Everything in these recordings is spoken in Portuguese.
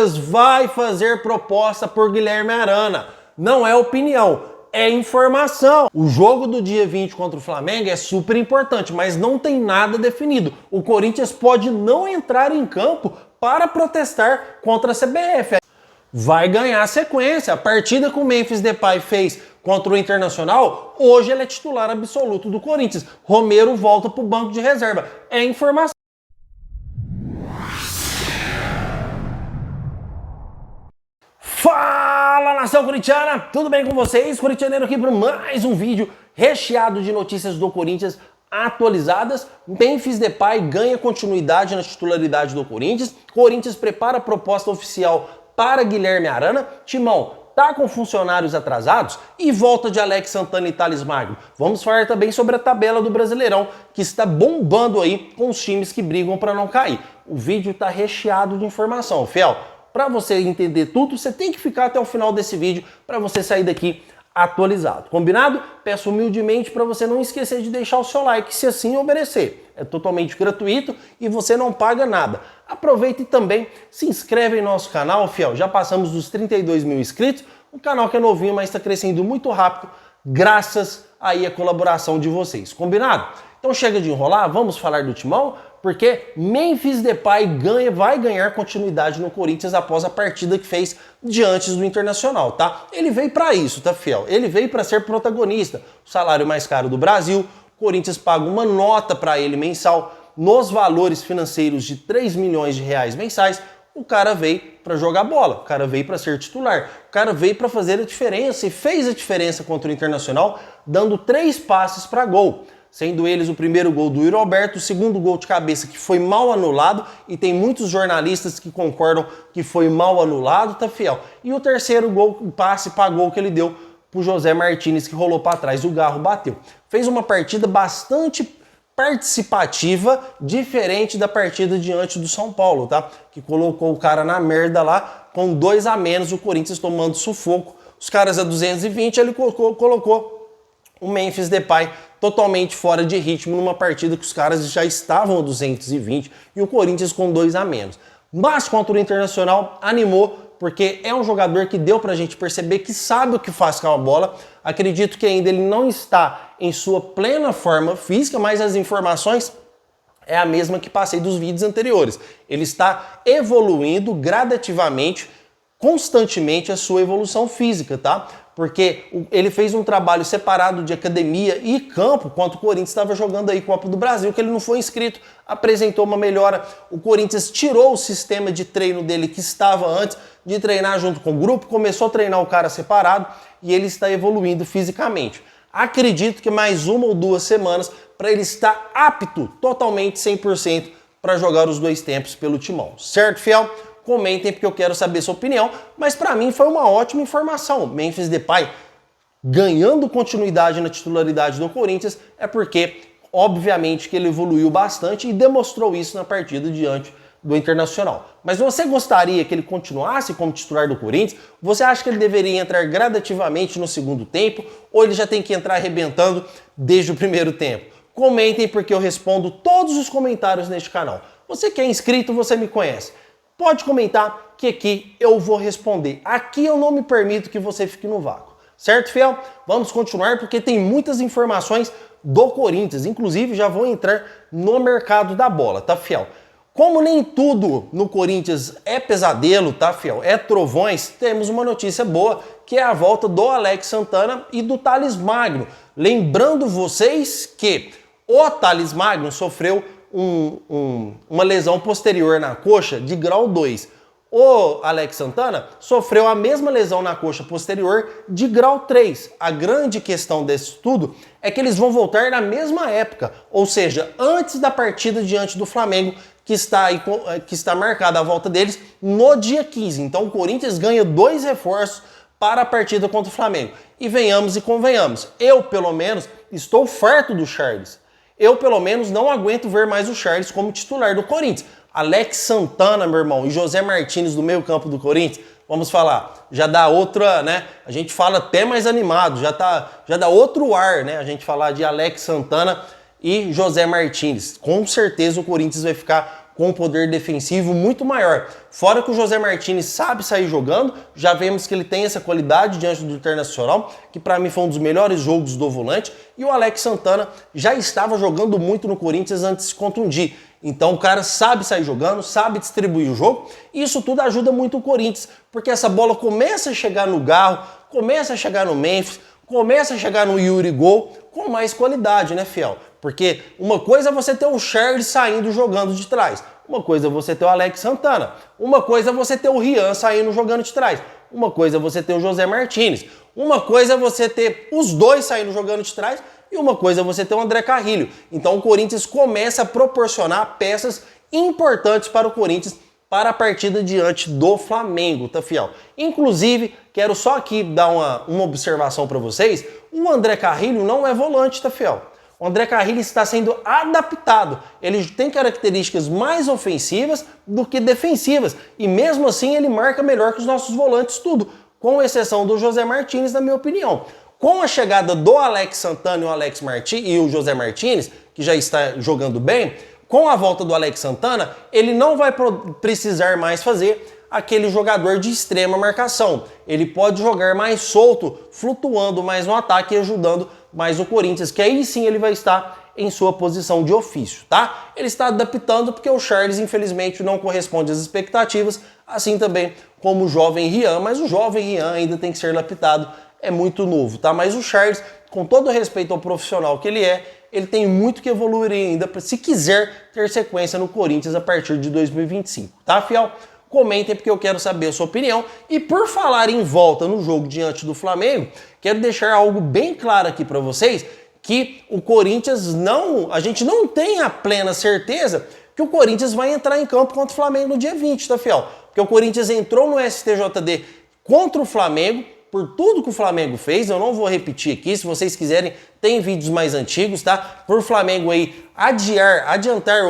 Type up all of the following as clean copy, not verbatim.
Vai fazer proposta por Guilherme Arana. Não é opinião, é informação. O jogo do dia 20 contra o Flamengo é super importante, mas não tem nada definido. O Corinthians pode não entrar em campo para protestar contra a CBF. Vai ganhar sequência. A partida que o Memphis Depay fez contra o Internacional, hoje ele é titular absoluto do Corinthians. Romero volta para o banco de reserva. É informação. Fala, nação corintiana! Tudo bem com vocês? Corintianeiro aqui para mais um vídeo recheado de notícias do Corinthians atualizadas. Memphis Depay ganha continuidade na titularidade do Corinthians. Corinthians prepara a proposta oficial para Guilherme Arana. Timão tá com funcionários atrasados e volta de Alex Santana e Thales Magno. Vamos falar também sobre a tabela do Brasileirão, que está bombando aí com os times que brigam para não cair. O vídeo tá recheado de informação, fiel. Para você entender tudo, você tem que ficar até o final desse vídeo para você sair daqui atualizado. Combinado? Peço humildemente para você não esquecer de deixar o seu like, se assim obedecer. É totalmente gratuito e você não paga nada. Aproveita e também se inscreve em nosso canal, fiel. Já passamos dos 32 mil inscritos. Um canal que é novinho, mas está crescendo muito rápido, graças aí à colaboração de vocês. Combinado? Então chega de enrolar, vamos falar do Timão, porque Memphis Depay vai ganhar continuidade no Corinthians após a partida que fez diante do Internacional, tá? Ele veio para isso, tá, fiel? Ele veio para ser protagonista. O salário mais caro do Brasil, o Corinthians paga uma nota para ele mensal, nos valores financeiros de 3 milhões de reais mensais. O cara veio para jogar bola, o cara veio para ser titular, o cara veio para fazer a diferença e fez a diferença contra o Internacional, dando 3 passes para gol. Sendo eles o primeiro gol do Yuri Alberto, o segundo gol de cabeça que foi mal anulado, e tem muitos jornalistas que concordam que foi mal anulado, tá, fiel? E o terceiro gol, o passe para gol que ele deu pro José Martínez, que rolou para trás, o Garro bateu. Fez uma partida bastante participativa, diferente da partida diante do São Paulo, tá? Que colocou o cara na merda lá, com 2 a menos, o Corinthians tomando sufoco. Os caras a 220, ele colocou o Memphis Depay totalmente fora de ritmo numa partida que os caras já estavam a 220 e o Corinthians com 2 a menos. Mas contra o Internacional animou, porque é um jogador que deu pra gente perceber que sabe o que faz com a bola. Acredito que ainda ele não está em sua plena forma física, mas as informações é a mesma que passei dos vídeos anteriores. Ele está evoluindo gradativamente, constantemente a sua evolução física, tá? Porque ele fez um trabalho separado de academia e campo, enquanto o Corinthians estava jogando aí Copa do Brasil, que ele não foi inscrito, apresentou uma melhora. O Corinthians tirou o sistema de treino dele que estava antes de treinar junto com o grupo, começou a treinar o cara separado e ele está evoluindo fisicamente. Acredito que mais 1 ou 2 semanas para ele estar apto, totalmente 100% para jogar os 2 tempos pelo Timão. Certo, fiel? Comentem porque eu quero saber sua opinião, mas para mim foi uma ótima informação. Memphis Depay ganhando continuidade na titularidade do Corinthians é porque, obviamente, que ele evoluiu bastante e demonstrou isso na partida diante do Internacional. Mas você gostaria que ele continuasse como titular do Corinthians? Você acha que ele deveria entrar gradativamente no segundo tempo ou ele já tem que entrar arrebentando desde o primeiro tempo? Comentem porque eu respondo todos os comentários neste canal. Você que é inscrito, você me conhece. Pode comentar que aqui eu vou responder. Aqui eu não me permito que você fique no vácuo. Certo, fiel? Vamos continuar porque tem muitas informações do Corinthians. Inclusive já vou entrar no mercado da bola, tá, fiel? Como nem tudo no Corinthians é pesadelo, tá, fiel? É trovões, temos uma notícia boa, que é a volta do Alex Santana e do Thales Magno. Lembrando vocês que o Thales Magno sofreu uma lesão posterior na coxa de grau 2. O Alex Santana sofreu a mesma lesão na coxa posterior de grau 3. A grande questão desse tudo é que eles vão voltar na mesma época, ou seja, antes da partida diante do Flamengo, que está marcada a volta deles no dia 15. Então o Corinthians ganha 2 reforços para a partida contra o Flamengo. E venhamos e convenhamos, eu pelo menos estou farto do Charles. Eu, pelo menos, não aguento ver mais o Charles como titular do Corinthians. Alex Santana, meu irmão, e José Martínez do meio campo do Corinthians, vamos falar, já dá outra, né? A gente fala até mais animado, já dá outro ar, né? A gente falar de Alex Santana e José Martínez. Com certeza o Corinthians vai ficar com um poder defensivo muito maior. Fora que o José Martínez sabe sair jogando, já vemos que ele tem essa qualidade diante do Internacional, que para mim foi um dos melhores jogos do volante, e o Alex Santana já estava jogando muito no Corinthians antes de se contundir. Então o cara sabe sair jogando, sabe distribuir o jogo, e isso tudo ajuda muito o Corinthians, porque essa bola começa a chegar no Garro, começa a chegar no Memphis, começa a chegar no Yuri Gol com mais qualidade, né, fiel? Porque uma coisa é você ter o Charles saindo jogando de trás, uma coisa é você ter o Alex Santana, uma coisa é você ter o Rian saindo jogando de trás, uma coisa é você ter o José Martínez, uma coisa é você ter os dois saindo jogando de trás e uma coisa é você ter o André Carrilho. Então o Corinthians começa a proporcionar peças importantes para o Corinthians para a partida diante do Flamengo, tá, fiel? Inclusive, quero só aqui dar uma observação para vocês, o André Carrilho não é volante, tá, fiel? O André Carrilho está sendo adaptado, ele tem características mais ofensivas do que defensivas, e mesmo assim ele marca melhor que os nossos volantes tudo, com exceção do José Martínez, na minha opinião. Com a chegada do Alex Santana e o José Martínez, que já está jogando bem, com a volta do Alex Santana, ele não vai precisar mais fazer aquele jogador de extrema marcação. Ele pode jogar mais solto, flutuando mais no ataque e ajudando mais o Corinthians, que aí sim ele vai estar em sua posição de ofício, tá? Ele está adaptando porque o Charles, infelizmente, não corresponde às expectativas, assim também como o jovem Rian, mas o jovem Rian ainda tem que ser adaptado, é muito novo, tá? Mas o Charles, com todo respeito ao profissional que ele tem muito que evoluir ainda, se quiser ter sequência no Corinthians a partir de 2025, tá, fiel? Comentem porque eu quero saber a sua opinião. E por falar em volta no jogo diante do Flamengo, quero deixar algo bem claro aqui para vocês, que o Corinthians a gente não tem a plena certeza que o Corinthians vai entrar em campo contra o Flamengo no dia 20, tá, fiel? Porque o Corinthians entrou no STJD contra o Flamengo, por tudo que o Flamengo fez, eu não vou repetir aqui, se vocês quiserem, tem vídeos mais antigos, tá? Por Flamengo aí adiantar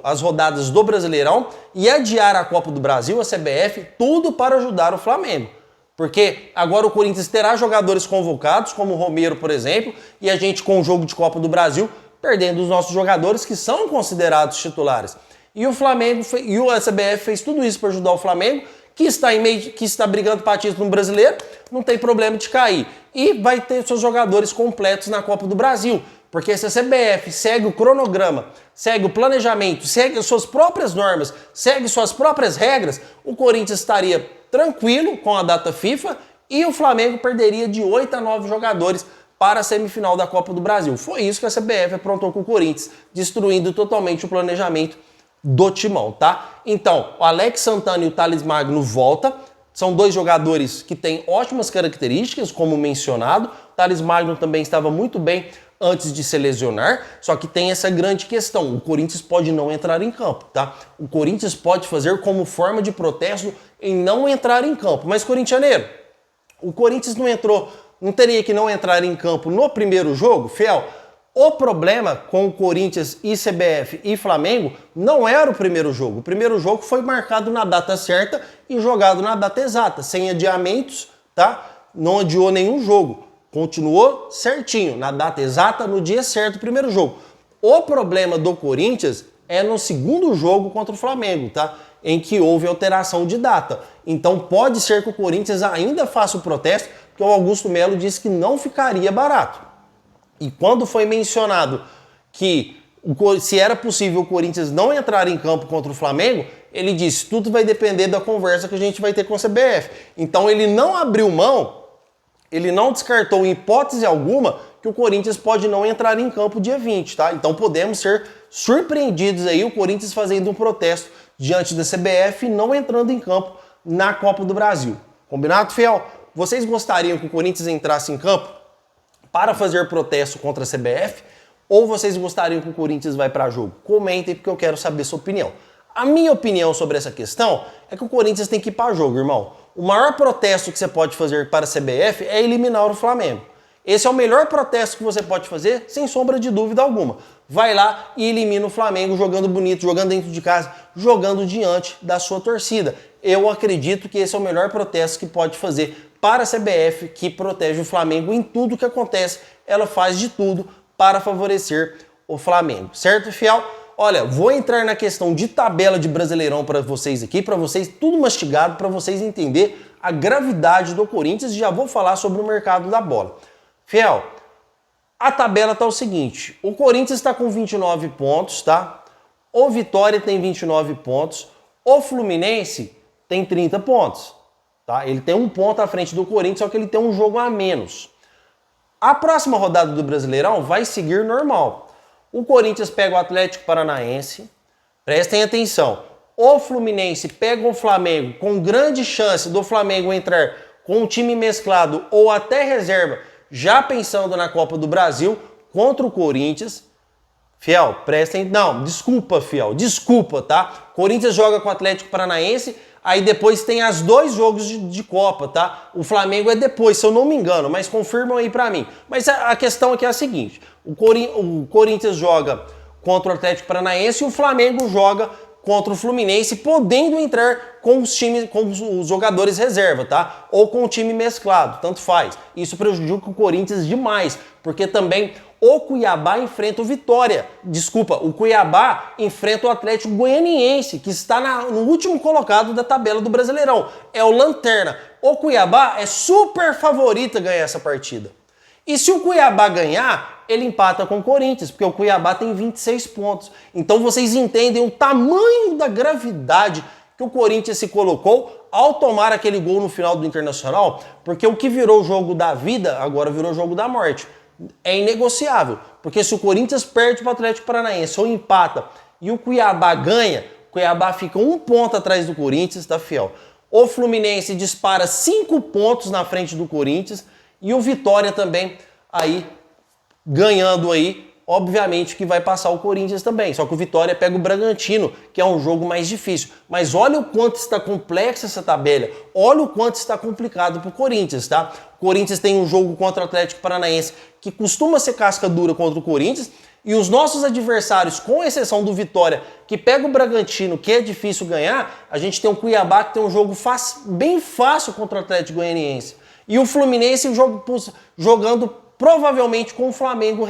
as rodadas do Brasileirão e adiar a Copa do Brasil, a CBF, tudo para ajudar o Flamengo. Porque agora o Corinthians terá jogadores convocados, como o Romero, por exemplo, e a gente com o jogo de Copa do Brasil, perdendo os nossos jogadores que são considerados titulares. E o Flamengo e a CBF fez tudo isso para ajudar o Flamengo, que está brigando para título no Brasileiro, não tem problema de cair. E vai ter seus jogadores completos na Copa do Brasil. Porque se a CBF segue o cronograma, segue o planejamento, segue as suas próprias normas, segue suas próprias regras, o Corinthians estaria tranquilo com a data FIFA e o Flamengo perderia de 8 a 9 jogadores para a semifinal da Copa do Brasil. Foi isso que a CBF aprontou com o Corinthians, destruindo totalmente o planejamento do timão, tá? Então, o Alex Santana e o Thales Magno voltam. São dois jogadores que têm ótimas características, como mencionado. O Thales Magno também estava muito bem antes de se lesionar, só que tem essa grande questão. O Corinthians pode não entrar em campo, tá? O Corinthians pode fazer como forma de protesto em não entrar em campo. Mas, corintianeiro, o Corinthians não teria que não entrar em campo no primeiro jogo, fiel? O problema com o Corinthians e CBF e Flamengo não era o primeiro jogo. O primeiro jogo foi marcado na data certa e jogado na data exata, sem adiamentos, tá? Não adiou nenhum jogo. Continuou certinho, na data exata, no dia certo, o primeiro jogo. O problema do Corinthians é no segundo jogo contra o Flamengo, tá? Em que houve alteração de data. Então pode ser que o Corinthians ainda faça o protesto, porque o Augusto Melo disse que não ficaria barato. E quando foi mencionado que se era possível o Corinthians não entrar em campo contra o Flamengo, ele disse, tudo vai depender da conversa que a gente vai ter com a CBF. Então ele não abriu mão, ele não descartou em hipótese alguma que o Corinthians pode não entrar em campo dia 20, tá? Então podemos ser surpreendidos aí, o Corinthians fazendo um protesto diante da CBF e não entrando em campo na Copa do Brasil. Combinado, fiel? Vocês gostariam que o Corinthians entrasse em campo para fazer protesto contra a CBF, ou vocês gostariam que o Corinthians vá para jogo? Comentem porque eu quero saber sua opinião. A minha opinião sobre essa questão é que o Corinthians tem que ir para jogo, irmão. O maior protesto que você pode fazer para a CBF é eliminar o Flamengo. Esse é o melhor protesto que você pode fazer, sem sombra de dúvida alguma. Vai lá e elimina o Flamengo jogando bonito, jogando dentro de casa, jogando diante da sua torcida. Eu acredito que esse é o melhor protesto que pode fazer para a CBF, que protege o Flamengo em tudo que acontece. Ela faz de tudo para favorecer o Flamengo. Certo, fiel? Olha, vou entrar na questão de tabela de Brasileirão para vocês aqui, para vocês tudo mastigado, para vocês entenderem a gravidade do Corinthians e já vou falar sobre o mercado da bola. Fiel, a tabela tá o seguinte, o Corinthians está com 29 pontos, tá? O Vitória tem 29 pontos, o Fluminense tem 30 pontos, tá? Ele tem um ponto à frente do Corinthians, só que ele tem um jogo a menos. A próxima rodada do Brasileirão vai seguir normal. O Corinthians pega o Atlético Paranaense, prestem atenção, o Fluminense pega o Flamengo, com grande chance do Flamengo entrar com um time mesclado ou até reserva, já pensando na Copa do Brasil, contra o Corinthians. Fiel, prestem... Não, desculpa, Fiel, desculpa, tá? Corinthians joga com o Atlético Paranaense, aí depois tem as 2 jogos de Copa, tá? O Flamengo é depois, se eu não me engano, mas confirmam aí pra mim. Mas a questão aqui é a seguinte, o Corinthians joga contra o Atlético Paranaense e o Flamengo joga contra o Fluminense, podendo entrar com os times, com os jogadores reserva, tá? Ou com o time mesclado, tanto faz. Isso prejudica o Corinthians demais, porque também o Cuiabá enfrenta o Vitória. Desculpa, o Cuiabá enfrenta o Atlético Goianiense, que está no último colocado da tabela do Brasileirão. É o Lanterna. O Cuiabá é super favorito a ganhar essa partida. E se o Cuiabá ganhar, ele empata com o Corinthians, porque o Cuiabá tem 26 pontos. Então vocês entendem o tamanho da gravidade que o Corinthians se colocou ao tomar aquele gol no final do Internacional, porque o que virou o jogo da vida, agora virou o jogo da morte. É inegociável, porque se o Corinthians perde para o Atlético Paranaense ou empata e o Cuiabá ganha, o Cuiabá fica 1 ponto atrás do Corinthians, tá, Fiel? O Fluminense dispara 5 pontos na frente do Corinthians e o Vitória também aí ganhando aí, obviamente que vai passar o Corinthians também. Só que o Vitória pega o Bragantino, que é um jogo mais difícil. Mas olha o quanto está complexa essa tabela. Olha o quanto está complicado para o Corinthians, tá? O Corinthians tem um jogo contra o Atlético Paranaense que costuma ser casca dura contra o Corinthians. E os nossos adversários, com exceção do Vitória, que pega o Bragantino, que é difícil ganhar, a gente tem o Cuiabá, que tem um jogo bem fácil contra o Atlético Goianiense. E o Fluminense jogando provavelmente com o Flamengo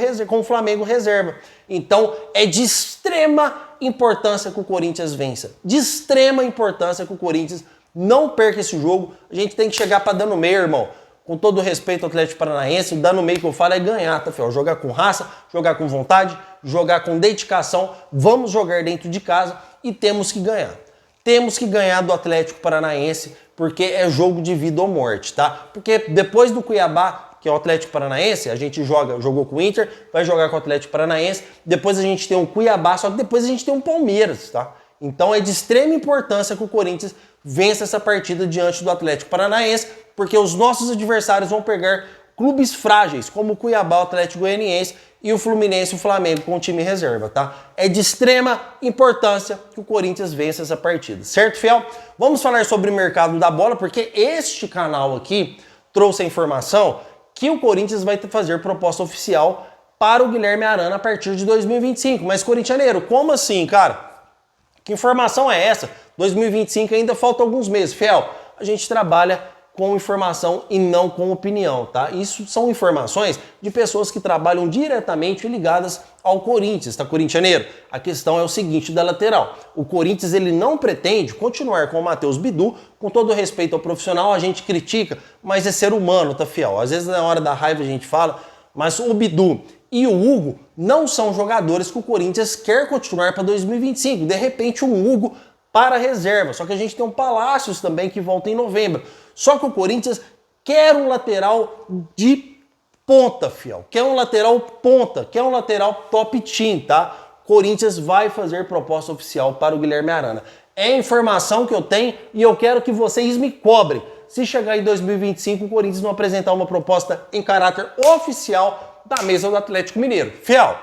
reserva. Então é de extrema importância que o Corinthians vença. De extrema importância que o Corinthians não perca esse jogo. A gente tem que chegar para dar no meio, irmão. Com todo o respeito ao Atlético Paranaense, o dar no meio que eu falo é ganhar, tá, Fiel? Jogar com raça, jogar com vontade, jogar com dedicação. Vamos jogar dentro de casa e temos que ganhar. Temos que ganhar do Atlético Paranaense, porque é jogo de vida ou morte, tá? Porque depois do Cuiabá, que é o Atlético Paranaense, a gente jogou com o Inter, vai jogar com o Atlético Paranaense, depois a gente tem o Cuiabá, só que depois a gente tem o Palmeiras, tá? Então é de extrema importância que o Corinthians vença essa partida diante do Atlético Paranaense, porque os nossos adversários vão pegar clubes frágeis, como o Cuiabá, o Atlético Goianiense e o Fluminense e o Flamengo com o time reserva, tá? É de extrema importância que o Corinthians vença essa partida, certo, Fiel? Vamos falar sobre o mercado da bola, porque este canal aqui trouxe a informação que o Corinthians vai fazer proposta oficial para o Guilherme Arana a partir de 2025. Mas, corintianeiro, como assim, cara? Que informação é essa? 2025 ainda falta alguns meses. Fiel, a gente trabalha com informação e não com opinião, tá? Isso são informações de pessoas que trabalham diretamente ligadas ao Corinthians, tá, corintianeiro? A questão é o seguinte da lateral. O Corinthians, ele não pretende continuar com o Matheus Bidu, com todo respeito ao profissional, a gente critica, mas é ser humano, tá, Fiel? Às vezes na hora da raiva a gente fala, mas o Bidu e o Hugo não são jogadores que o Corinthians quer continuar para 2025. De repente um Hugo para a reserva, só que a gente tem um Palácios também que volta em novembro. Só que o Corinthians quer um lateral de ponta, Fiel. Quer um lateral ponta, quer um lateral top team, tá? Corinthians vai fazer proposta oficial para o Guilherme Arana. É a informação que eu tenho e eu quero que vocês me cobrem. Se chegar em 2025, o Corinthians não apresentar uma proposta em caráter oficial da mesa do Atlético Mineiro. Fiel,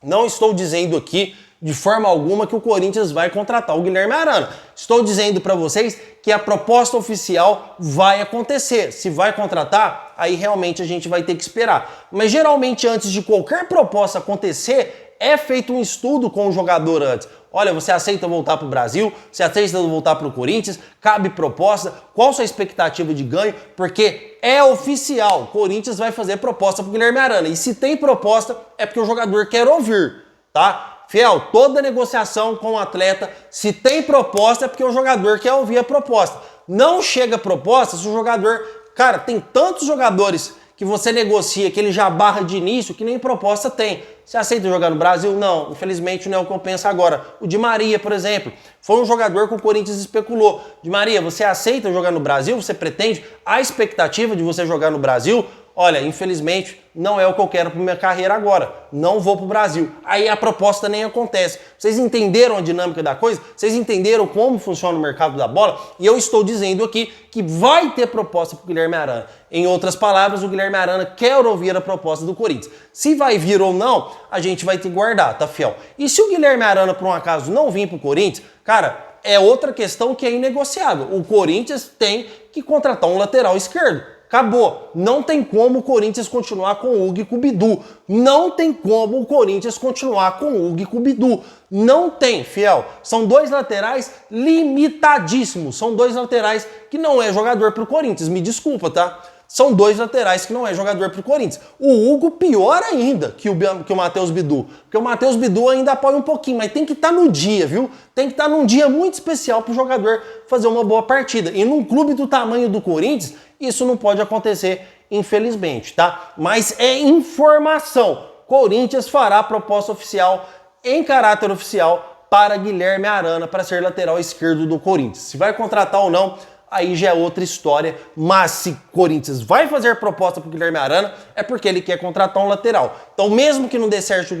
não estou dizendo aqui de forma alguma que o Corinthians vai contratar o Guilherme Arana. Estou dizendo para vocês que a proposta oficial vai acontecer. Se vai contratar, aí realmente a gente vai ter que esperar. Mas geralmente antes de qualquer proposta acontecer, é feito um estudo com o jogador antes. Olha, você aceita voltar para o Brasil? Você aceita voltar para o Corinthians? Cabe proposta? Qual a sua expectativa de ganho? Porque é oficial, o Corinthians vai fazer proposta para o Guilherme Arana. E se tem proposta, é porque o jogador quer ouvir, tá? Fiel, toda negociação com o atleta, se tem proposta é porque o jogador quer ouvir a proposta. Não chega proposta se o jogador... Cara, tem tantos jogadores que você negocia, que ele já barra de início, que nem proposta tem. Você aceita jogar no Brasil? Não, infelizmente não é o que eu penso agora. O Di Maria, por exemplo, foi um jogador que o Corinthians especulou. Di Maria, você aceita jogar no Brasil? Você pretende? A expectativa de você jogar no Brasil? Olha, infelizmente, não é o que eu quero para minha carreira agora. Não vou para o Brasil. Aí a proposta nem acontece. Vocês entenderam a dinâmica da coisa? Vocês entenderam como funciona o mercado da bola? E eu estou dizendo aqui que vai ter proposta para o Guilherme Arana. Em outras palavras, o Guilherme Arana quer ouvir a proposta do Corinthians. Se vai vir ou não, a gente vai ter que guardar, tá, fiel? E se o Guilherme Arana, por um acaso, não vir para o Corinthians, cara, é outra questão que é inegociável. O Corinthians tem que contratar um lateral esquerdo. Acabou. Não tem como o Corinthians continuar com o Hugo e com o Bidu. Não tem como o Corinthians continuar com o Hugo e com o Bidu. Não tem, fiel. São dois laterais limitadíssimos. São dois laterais que não é jogador pro Corinthians. Me desculpa, tá? São dois laterais que não é jogador pro Corinthians. O Hugo pior ainda que o Matheus Bidu. Porque o Matheus Bidu ainda apoia um pouquinho, mas tem que estar no dia, viu? Tem que estar num dia muito especial pro jogador fazer uma boa partida. E num clube do tamanho do Corinthians, isso não pode acontecer, infelizmente, tá? Mas é informação. Corinthians fará proposta oficial, em caráter oficial, para Guilherme Arana para ser lateral esquerdo do Corinthians. Se vai contratar ou não, aí já é outra história, mas se Corinthians vai fazer proposta para o Guilherme Arana, é porque ele quer contratar um lateral. Então, mesmo que não dê certo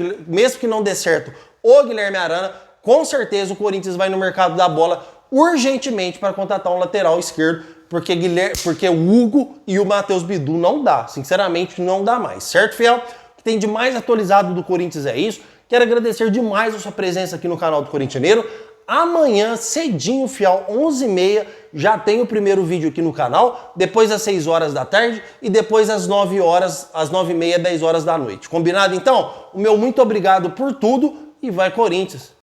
o Guilherme Arana, com certeza o Corinthians vai no mercado da bola urgentemente para contratar um lateral esquerdo, porque o Hugo e o Matheus Bidu não dá, sinceramente não dá mais, certo, fiel? O que tem de mais atualizado do Corinthians é isso. Quero agradecer demais a sua presença aqui no canal do Corintianeiro. Amanhã, cedinho, fiel, 11h30, já tem o primeiro vídeo aqui no canal, depois às 6 horas da tarde e depois às 9 horas, às 9h30, 10 horas da noite. Combinado, então? O meu muito obrigado por tudo e vai Corinthians!